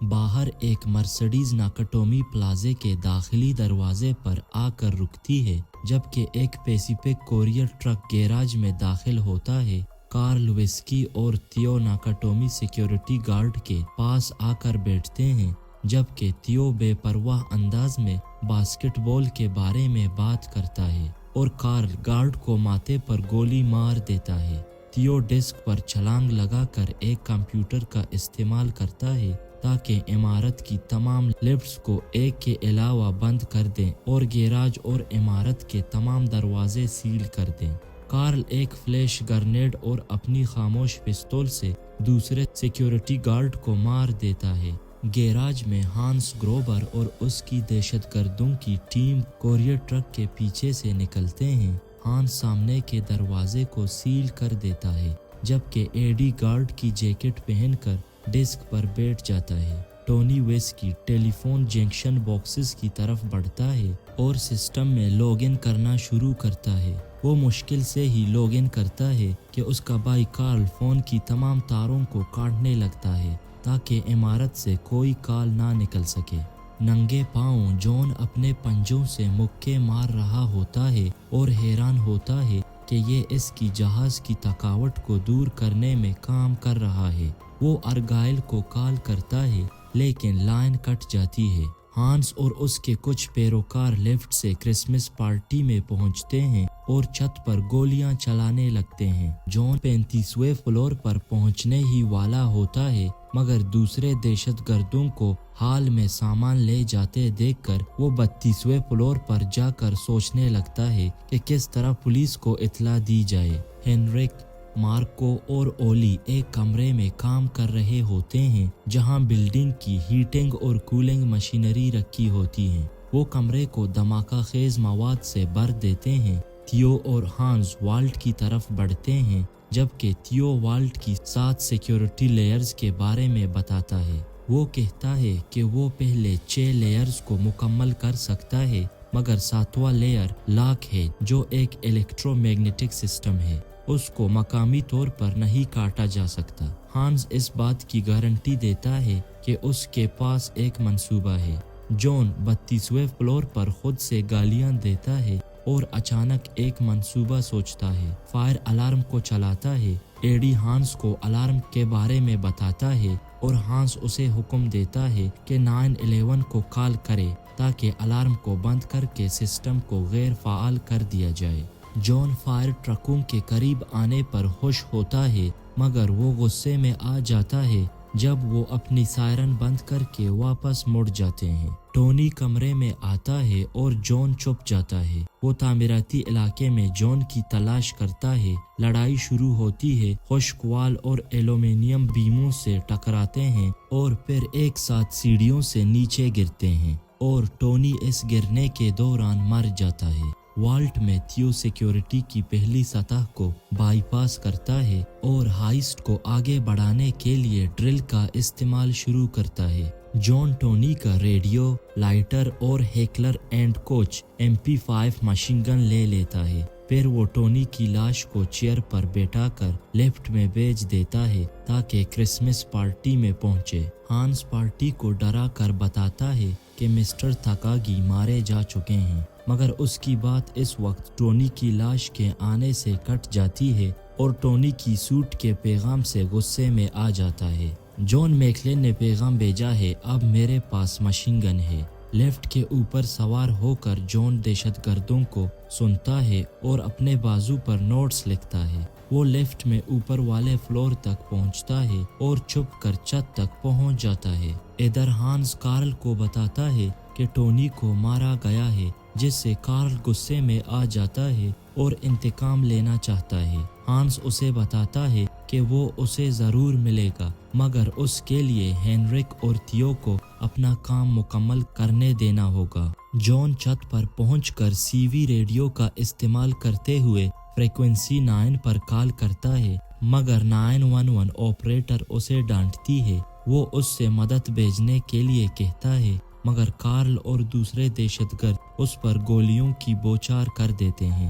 باہر ایک مرسڈیز ناکاٹومی پلازے کے داخلی دروازے پر آ کر رکتی ہے جبکہ ایک پیسیفک کوریئر ٹرک گیراج میں داخل ہوتا ہے۔ کارل ویسکی اور تھیو ناکاٹومی سیکیورٹی گارڈ کے پاس آ کر بیٹھتے ہیں جبکہ تھیو بے پرواہ انداز میں باسکٹ بال کے بارے میں بات کرتا ہے اور کارل گارڈ کو ماتھے پر گولی مار دیتا ہے۔ تھیو ڈسک پر چھلانگ لگا کر ایک کمپیوٹر کا استعمال کرتا ہے تاکہ عمارت کی تمام لفٹس کو ایک کے علاوہ بند کر دیں اور گیراج اور عمارت کے تمام دروازے سیل کر دیں۔ کارل ایک فلیش گرنیڈ اور اپنی خاموش پستول سے دوسرے سیکیورٹی گارڈ کو مار دیتا ہے۔ گیراج میں ہانس گروبر اور اس کی دہشت گردوں کی ٹیم کوریئر ٹرک کے پیچھے سے نکلتے ہیں۔ ہانس سامنے کے دروازے کو سیل کر دیتا ہے جبکہ ایڈی گارڈ کی جیکٹ پہن کر ڈسک پر بیٹھ جاتا ہے۔ ٹونی ویسکی ٹیلی فون جنکشن باکسز کی طرف بڑھتا ہے اور سسٹم میں لاگ ان کرنا شروع کرتا ہے۔ وہ مشکل سے ہی لاگ ان کرتا ہے کہ اس کا بھائی کارل فون کی تمام تاروں کو کاٹنے لگتا ہے تاکہ عمارت سے کوئی کال نہ نکل سکے۔ ننگے پاؤں جون اپنے پنجوں سے مکے مار رہا ہوتا ہے اور حیران ہوتا ہے کہ یہ اس کی جہاز کی تھکاوٹ کو دور کرنے میں کام کر رہا ہے۔ وہ ارگائل کو کال کرتا ہے لیکن لائن کٹ جاتی ہے۔ ہانس اور اس کے کچھ پیروکار لفٹ سے کرسمس پارٹی میں پہنچتے ہیں اور چھت پر گولیاں چلانے لگتے ہیں۔ جون 35ویں فلور پر پہنچنے ہی والا ہوتا ہے مگر دوسرے دہشت گردوں کو حال میں سامان لے جاتے دیکھ کر وہ 32ویں فلور پر جا کر سوچنے لگتا ہے کہ کس طرح پولیس کو اطلاع دی جائے۔ ہینرک، مارکو اور اولی ایک کمرے میں کام کر رہے ہوتے ہیں جہاں بلڈنگ کی ہیٹنگ اور کولنگ مشینری رکھی ہوتی ہیں۔ وہ کمرے کو دھماکہ خیز مواد سے بھر دیتے ہیں۔ تھیو اور ہانس والٹ کی طرف بڑھتے ہیں جبکہ تھیو والٹ کی 7 سیکیورٹی لیئرز کے بارے میں بتاتا ہے۔ وہ کہتا ہے کہ وہ پہلے 6 لیئرز کو مکمل کر سکتا ہے مگر 7واں لیئر لاک ہے جو ایک الیکٹرو میگنیٹک سسٹم ہے۔ اس کو مقامی طور پر نہیں کاٹا جا سکتا۔ ہانس اس بات کی گارنٹی دیتا ہے کہ اس کے پاس ایک منصوبہ ہے۔ جون 32ویں فلور پر خود سے گالیاں دیتا ہے اور اچانک ایک منصوبہ سوچتا ہے۔ فائر الارم کو چلاتا ہے۔ ایڈی ہانس کو الارم کے بارے میں بتاتا ہے اور ہانس اسے حکم دیتا ہے کہ 911 کو کال کرے تاکہ الارم کو بند کر کے سسٹم کو غیر فعال کر دیا جائے۔ جون فائر ٹرکوں کے قریب آنے پر خوش ہوتا ہے مگر وہ غصے میں آ جاتا ہے جب وہ اپنی سائرن بند کر کے واپس مڑ جاتے ہیں۔ ٹونی کمرے میں آتا ہے اور جون چھپ جاتا ہے۔ وہ تعمیراتی علاقے میں جون کی تلاش کرتا ہے۔ لڑائی شروع ہوتی ہے، خشک وال اور ایلومینیم بیموں سے ٹکراتے ہیں اور پھر ایک ساتھ سیڑھیوں سے نیچے گرتے ہیں اور ٹونی اس گرنے کے دوران مر جاتا ہے۔ والٹ میں تھیو سیکیورٹی کی پہلی سطح کو بائی پاس کرتا ہے اور ہائسٹ کو آگے بڑھانے کے لیے ڈرل کا استعمال شروع کرتا ہے۔ جون ٹونی کا ریڈیو، لائٹر اور Heckler and Koch MP5 machine gun لے لیتا ہے۔ پھر وہ ٹونی کی لاش کو چیئر پر بیٹھا کر لیفٹ میں بھیج دیتا ہے تاکہ کرسمس پارٹی میں پہنچے۔ ہانس پارٹی کو ڈرا کر بتاتا ہے کہ مسٹر تاکاگی مارے جا چکے ہیں مگر اس کی بات اس وقت ٹونی کی لاش کے آنے سے کٹ جاتی ہے اور ٹونی کی سوٹ کے پیغام سے غصے میں آ جاتا ہے۔ جون میکلین نے پیغام بھیجا ہے، اب میرے پاس مشین گن ہے۔ لیفٹ کے اوپر سوار ہو کر جون دہشت گردوں کو سنتا ہے اور اپنے بازو پر نوٹس لکھتا ہے۔ وہ لیفٹ میں اوپر والے فلور تک پہنچتا ہے اور چھپ کر چھت تک پہنچ جاتا ہے۔ ادھر ہانس کارل کو بتاتا ہے کہ ٹونی کو مارا گیا ہے جس سے کارل غصے میں آ جاتا ہے اور انتقام لینا چاہتا ہے۔ ہانس اسے بتاتا ہے کہ وہ اسے ضرور ملے گا مگر اس کے لیے ہینرک اور تھیو کو اپنا کام مکمل کرنے دینا ہوگا۔ جون چھت پر پہنچ کر CV ریڈیو کا استعمال کرتے ہوئے فریکوینسی 9 پر کال کرتا ہے مگر 911 آپریٹر اسے ڈانٹتی ہے۔ وہ اس سے مدد بھیجنے کے لیے کہتا ہے مگر کارل اور دوسرے دہشت گرد اس پر گولیوں کی بوچھار کر دیتے ہیں۔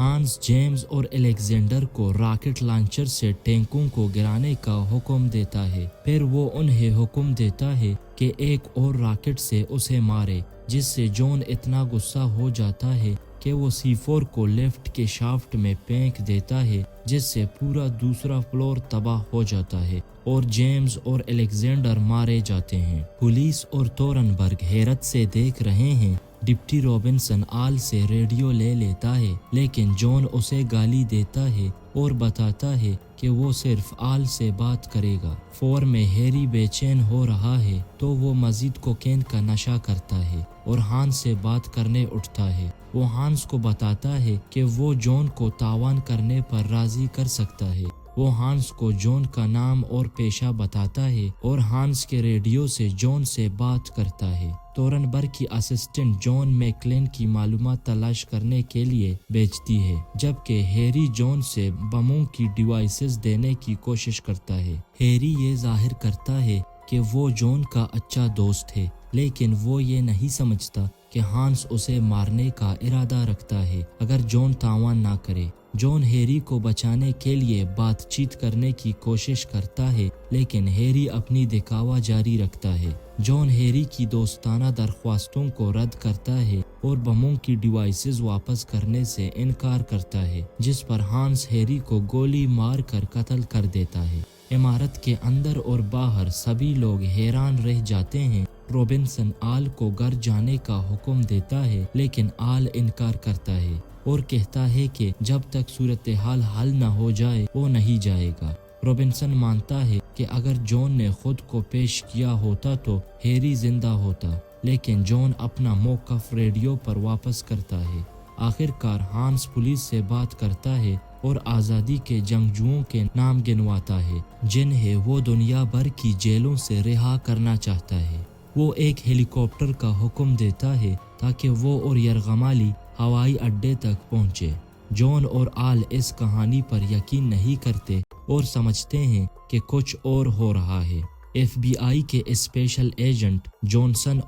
ہانس جیمز اور الیگزینڈر کو راکٹ لانچر سے ٹینکوں کو گرانے کا حکم دیتا ہے۔ پھر وہ انہیں حکم دیتا ہے کہ ایک اور راکٹ سے اسے مارے، جس سے جون اتنا غصہ ہو جاتا ہے کہ وہ C4 کو لفٹ کے شافٹ میں پھینک دیتا ہے، جس سے پورا دوسرا فلور تباہ ہو جاتا ہے اور جیمز اور الیگزینڈر مارے جاتے ہیں۔ پولیس اور تورنبرگ حیرت سے دیکھ رہے ہیں۔ ڈپٹی رابنسن آل سے ریڈیو لے لیتا ہے، لیکن جون اسے گالی دیتا ہے اور بتاتا ہے کہ وہ صرف آل سے بات کرے گا۔ فور میں ہیری بے چین ہو رہا ہے تو وہ مزید کوکین کا نشہ کرتا ہے اور ہانس سے بات کرنے اٹھتا ہے۔ وہ ہانس کو بتاتا ہے کہ وہ جون کو تاوان کرنے پر راضی کر سکتا ہے۔ وہ ہانس کو جون کا نام اور پیشہ بتاتا ہے اور ہانس کے ریڈیو سے جون سے بات کرتا ہے۔ تورنبرگ کی اسسٹنٹ جون میکلین کی معلومات تلاش کرنے کے لیے بھیجتی ہے، جبکہ ہیری جون سے بموں کی ڈیوائسز دینے کی کوشش کرتا ہے۔ ہیری یہ ظاہر کرتا ہے کہ وہ جون کا اچھا دوست ہے، لیکن وہ یہ نہیں سمجھتا کہ ہانس اسے مارنے کا ارادہ رکھتا ہے اگر جون تاوان نہ کرے۔ جون ہیری کو بچانے کے لیے بات چیت کرنے کی کوشش کرتا ہے، لیکن ہیری اپنی دکھاوا جاری رکھتا ہے۔ جون ہیری کی دوستانہ درخواستوں کو رد کرتا ہے اور بموں کی ڈیوائسز واپس کرنے سے انکار کرتا ہے، جس پر ہانس ہیری کو گولی مار کر قتل کر دیتا ہے۔ عمارت کے اندر اور باہر سبھی لوگ حیران رہ جاتے ہیں۔ رابنسن آل کو گھر جانے کا حکم دیتا ہے، لیکن آل انکار کرتا ہے اور کہتا ہے کہ جب تک صورتحال حل نہ ہو جائے وہ نہیں جائے گا۔ رابنسن مانتا ہے کہ اگر جون نے خود کو پیش کیا ہوتا تو ہیری زندہ ہوتا، لیکن جون اپنا موقف ریڈیو پر واپس کرتا ہے۔ آخر کار ہانس پولیس سے بات کرتا ہے اور آزادی کے جنگجوؤں کے نام گنواتا ہے جنہیں وہ دنیا بھر کی جیلوں سے رہا کرنا چاہتا ہے۔ وہ ایک ہیلی کاپٹر کا حکم دیتا ہے تاکہ وہ اور یرغمالی ہوائی اڈے تک پہنچے۔ جون اور آل اس کہانی پر یقین نہیں کرتے اور سمجھتے ہیں کہ کچھ اور ہو رہا ہے۔ FBI کے اسپیشل ایجنٹ جونسن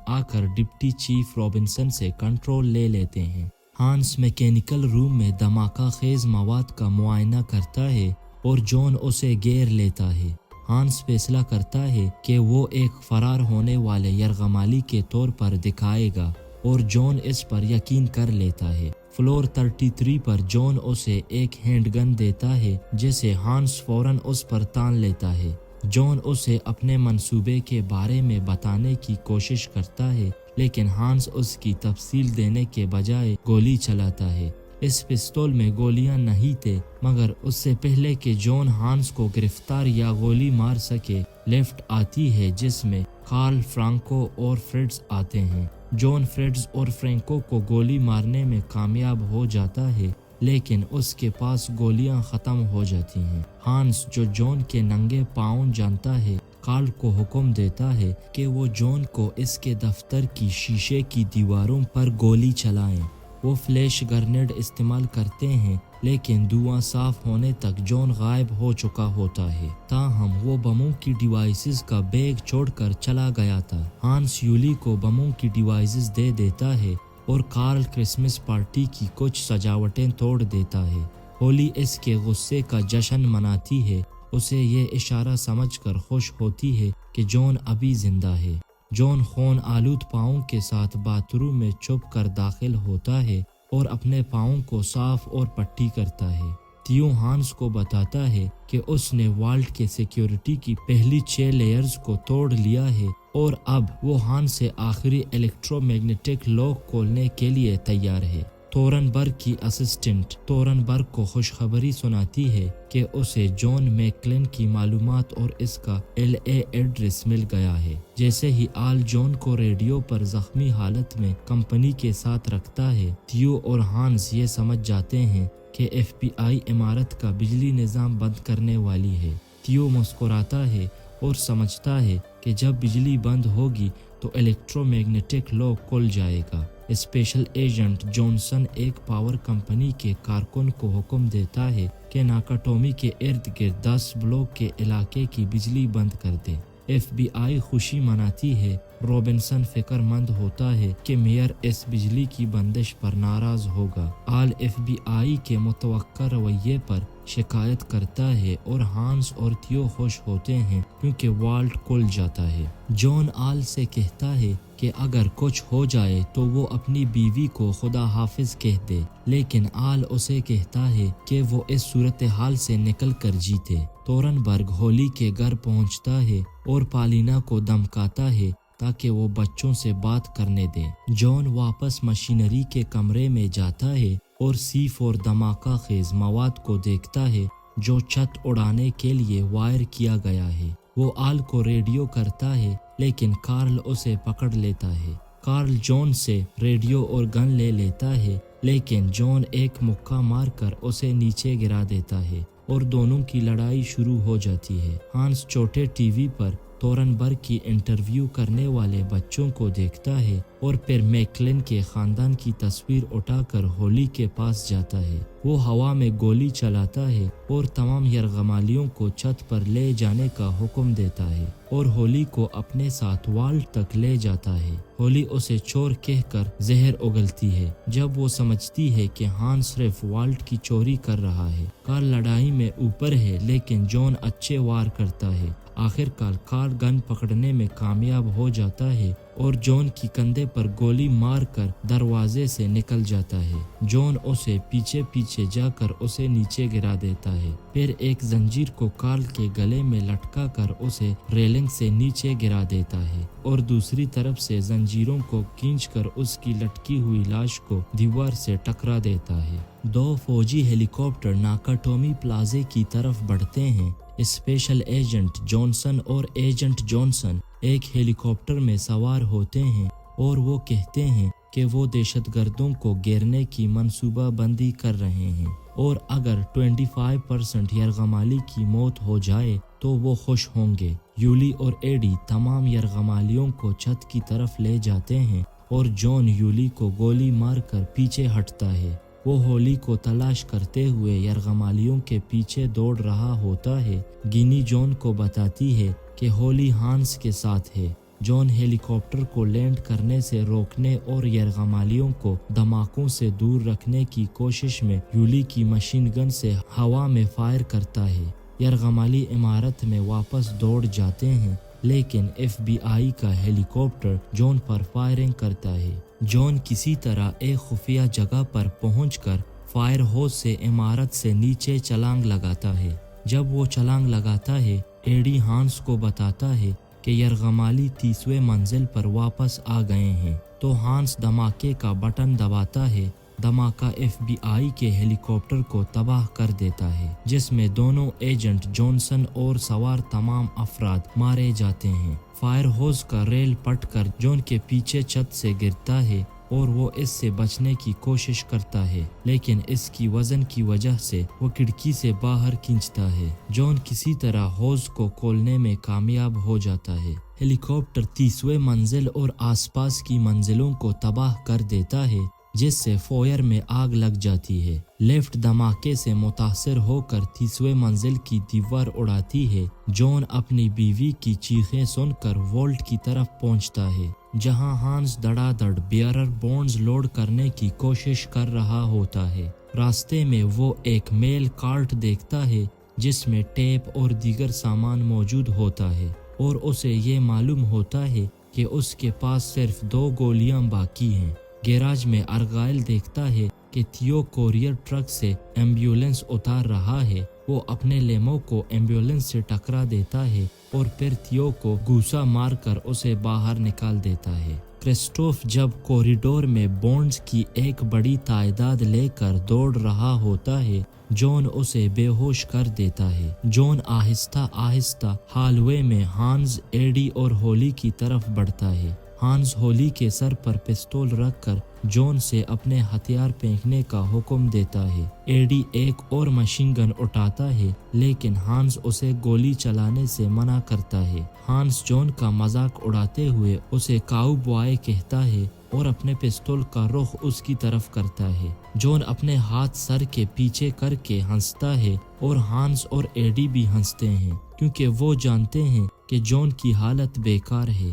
آ کر ڈپٹی چیف رابنسن سے کنٹرول لے لیتے ہیں۔ ہانس میکینیکل روم میں دھماکہ خیز مواد کا معائنہ کرتا ہے اور جون اسے گھیر لیتا ہے۔ ہانس فیصلہ کرتا ہے کہ وہ ایک فرار ہونے والے یرغمالی کے طور پر دکھائے گا اور جون اس پر یقین کر لیتا ہے۔ فلور 33 پر جون اسے ایک ہینڈ گن دیتا ہے جسے ہانس فوراً اس پر تان لیتا ہے۔ جون اسے اپنے منصوبے کے بارے میں بتانے کی کوشش کرتا ہے، لیکن ہانس اس کی تفصیل دینے کے بجائے گولی چلاتا ہے۔ اس پستول میں گولیاں نہیں تھے، مگر اس سے پہلے کہ جون ہانس کو گرفتار یا گولی مار سکے، لفٹ آتی ہے جس میں کارل، فرانکو اور فریٹز آتے ہیں۔ جون فریٹز اور فرینکو کو گولی مارنے میں کامیاب ہو جاتا ہے، لیکن اس کے پاس گولیاں ختم ہو جاتی ہیں۔ ہانس، جو جون کے ننگے پاؤں جانتا ہے، کارل کو حکم دیتا ہے کہ وہ جون کو اس کے دفتر کی شیشے کی دیواروں پر گولی چلائیں۔ وہ فلیش گرنیڈ استعمال کرتے ہیں، لیکن دھواں صاف ہونے تک جون غائب ہو چکا ہوتا ہے۔ تاہم وہ بموں کی ڈیوائسز کا بیگ چھوڑ کر چلا گیا تھا۔ ہانس یولی کو بموں کی ڈیوائسز دے دیتا ہے اور کارل کرسمس پارٹی کی کچھ سجاوٹیں توڑ دیتا ہے۔ ہولی اس کے غصے کا جشن مناتی ہے۔ اسے یہ اشارہ سمجھ کر خوش ہوتی ہے کہ جون ابھی زندہ ہے۔ جون خون آلود پاؤں کے ساتھ باتھ روم میں چھپ کر داخل ہوتا ہے اور اپنے پاؤں کو صاف اور پٹی کرتا ہے۔ تھیو ہانس کو بتاتا ہے کہ اس نے والٹ کے سیکیورٹی کی پہلی 6 لیئرز کو توڑ لیا ہے اور اب وہ ہانس سے آخری الیکٹرو میگنیٹک لاک کھولنے کے لیے تیار ہے۔ تورنبرگ کی اسسٹنٹ تورنبرگ کو خوشخبری سناتی ہے کہ اسے جون میکلین کی معلومات اور اس کا LA ایڈریس مل گیا ہے۔ جیسے ہی آل جون کو ریڈیو پر زخمی حالت میں کمپنی کے ساتھ رکھتا ہے، تھیو اور ہانس یہ سمجھ جاتے ہیں کہ FBI عمارت کا بجلی نظام بند کرنے والی ہے۔ تھیو مسکراتا ہے اور سمجھتا ہے کہ جب بجلی بند ہوگی تو الیکٹرو میگنیٹک لاک کھل جائے گا۔ اسپیشل ایجنٹ جونسن ایک پاور کمپنی کے کارکن کو حکم دیتا ہے کہ ناکاٹومی کے ارد گرد 10 بلاک کے علاقے کی بجلی بند کر دے۔ FBI خوشی مناتی ہے رابنسن فکر مند ہوتا ہے کہ میئر اس بجلی کی بندش پر ناراض ہوگا۔ آل ایف بی آئی کے متوقع رویے پر شکایت کرتا ہے اور ہانس اور تھیو خوش ہوتے ہیں کیونکہ والٹ کھل جاتا ہے۔ جان آل سے کہتا ہے کہ اگر کچھ ہو جائے تو وہ اپنی بیوی کو خدا حافظ کہہ دے، لیکن آل اسے کہتا ہے کہ وہ اس صورتحال سے نکل کر جیتے۔ تورنبرگ ہولی کے گھر پہنچتا ہے اور پالینا کو دھمکاتا ہے تاکہ وہ بچوں سے بات کرنے دے۔ جان واپس مشینری کے کمرے میں جاتا ہے اور C4 دھماکہ خیز مواد کو دیکھتا ہے جو چھت اڑانے کے لیے وائر کیا گیا ہے۔ وہ آل کو ریڈیو کرتا ہے لیکن کارل اسے پکڑ لیتا ہے۔ کارل جان سے ریڈیو اور گن لے لیتا ہے لیکن جان ایک مکہ مار کر اسے نیچے گرا دیتا ہے اور دونوں کی لڑائی شروع ہو جاتی ہے۔ ہانس چھوٹے ٹی وی پر تورنبرگ کی انٹرویو کرنے والے بچوں کو دیکھتا ہے اور پھر میکلن کے خاندان کی تصویر اٹھا کر ہولی کے پاس جاتا ہے۔ وہ ہوا میں گولی چلاتا ہے اور تمام یرغمالیوں کو چھت پر لے جانے کا حکم دیتا ہے اور ہولی کو اپنے ساتھ والٹ تک لے جاتا ہے۔ ہولی اسے چور کہہ کر زہر اگلتی ہے جب وہ سمجھتی ہے کہ ہان صرف والٹ کی چوری کر رہا ہے۔ کارل لڑائی میں اوپر ہے لیکن جان اچھے وار کرتا ہے۔ آخر کار گن پکڑنے میں کامیاب ہو جاتا ہے اور جان کی کندھے پر گولی مار کر دروازے سے نکل جاتا ہے۔ جان اسے پیچھے پیچھے جا کر اسے نیچے گرا دیتا ہے، پھر ایک زنجیر کو کارل کے گلے میں لٹکا کر اسے ریلنگ سے نیچے گرا دیتا ہے اور دوسری طرف سے زنجیروں کو کھینچ کر اس کی لٹکی ہوئی لاش کو دیوار سے ٹکرا دیتا ہے۔ دو فوجی ہیلی کاپٹر ناکاٹومی پلازے کی طرف بڑھتے ہیں۔ اسپیشل ایجنٹ جانسن اور ایجنٹ جانسن ایک ہیلی کاپٹر میں سوار ہوتے ہیں اور وہ کہتے ہیں کہ وہ دہشت گردوں کو گھیرنے کی منصوبہ بندی کر رہے ہیں اور اگر 25% یرغمالی کی موت ہو جائے تو وہ خوش ہوں گے۔ یولی اور ایڈی تمام یرغمالیوں کو چھت کی طرف لے جاتے ہیں اور جان یولی کو گولی مار کر پیچھے ہٹتا ہے۔ وہ ہولی کو تلاش کرتے ہوئے یرغمالیوں کے پیچھے دوڑ رہا ہوتا ہے۔ گینی جان کو بتاتی ہے کہ ہولی ہانس کے ساتھ ہے۔ جان ہیلی کاپٹر کو لینڈ کرنے سے روکنے اور یرغمالیوں کو دھماکوں سے دور رکھنے کی کوشش میں یولی کی مشین گن سے ہوا میں فائر کرتا ہے۔ یرغمالی عمارت میں واپس دوڑ جاتے ہیں لیکن ایف بی آئی کا ہیلی کاپٹر جان پر فائرنگ کرتا ہے۔ جان کسی طرح ایک خفیہ جگہ پر پہنچ کر فائر ہوس سے عمارت سے نیچے چھلانگ لگاتا ہے۔ جب وہ چھلانگ لگاتا ہے، ایڈی ہانس کو بتاتا ہے کہ یرغمالی 30ویں منزل پر واپس آ گئے ہیں، تو ہانس دھماکے کا بٹن دباتا ہے۔ دھماکہ ایف بی آئی کے ہیلی کاپٹر کو تباہ کر دیتا ہے جس میں دونوں ایجنٹ جانسن اور سوار تمام افراد مارے جاتے ہیں۔ فائر ہوس کا ریل پٹ کر جان کے پیچھے چھت سے گرتا ہے اور وہ اس سے بچنے کی کوشش کرتا ہے لیکن اس کی وزن کی وجہ سے وہ کھڑکی سے باہر کھینچتا ہے۔ جان کسی طرح ہوز کو کھولنے میں کامیاب ہو جاتا ہے۔ ہیلی کاپٹر 30ویں منزل اور آس پاس کی منزلوں کو تباہ کر دیتا ہے جس سے فوئر میں آگ لگ جاتی ہے۔ لیفٹ دھماکے سے متاثر ہو کر 30ویں منزل کی دیوار اڑاتی ہے۔ جان اپنی بیوی کی چیخیں سن کر وولٹ کی طرف پہنچتا ہے جہاں ہانس دڑا دڑ بیئرر بونڈز لوڈ کرنے کی کوشش کر رہا ہوتا ہے۔ راستے میں وہ ایک میل کارٹ دیکھتا ہے جس میں ٹیپ اور دیگر سامان موجود ہوتا ہے اور اسے یہ معلوم ہوتا ہے کہ اس کے پاس صرف 2 گولیاں باقی ہیں۔ گیراج میں ارغائل دیکھتا ہے کہ تھیو کوریئر ٹرک سے ایمبولینس اتار رہا ہے۔ وہ اپنے لیمو کو ایمبولینس سے ٹکرا دیتا ہے اور پھر تھیو کو گوسا مار کر اسے باہر نکال دیتا ہے۔ کرسٹوف جب کوریڈور میں بونڈز کی ایک بڑی تعداد لے کر دوڑ رہا ہوتا ہے، جان اسے بے ہوش کر دیتا ہے۔ جان آہستہ آہستہ ہالوے میں ہانز، ایڈی اور ہولی کی طرف بڑھتا ہے۔ ہانز ہولی کے سر پر پستول رکھ کر جان سے اپنے ہتھیار پھینکنے کا حکم دیتا ہے۔ ایڈی ایک اور مشین گن اٹھاتا ہے لیکن ہانز اسے گولی چلانے سے منع کرتا ہے۔ ہانز جان کا مذاق اڑاتے ہوئے اسے کاؤ بوائے کہتا ہے اور اپنے پستول کا رخ اس کی طرف کرتا ہے۔ جان اپنے ہاتھ سر کے پیچھے کر کے ہنستا ہے اور ہانز اور ایڈی بھی ہنستے ہیں کیونکہ وہ جانتے ہیں کہ جان کی حالت بیکار ہے۔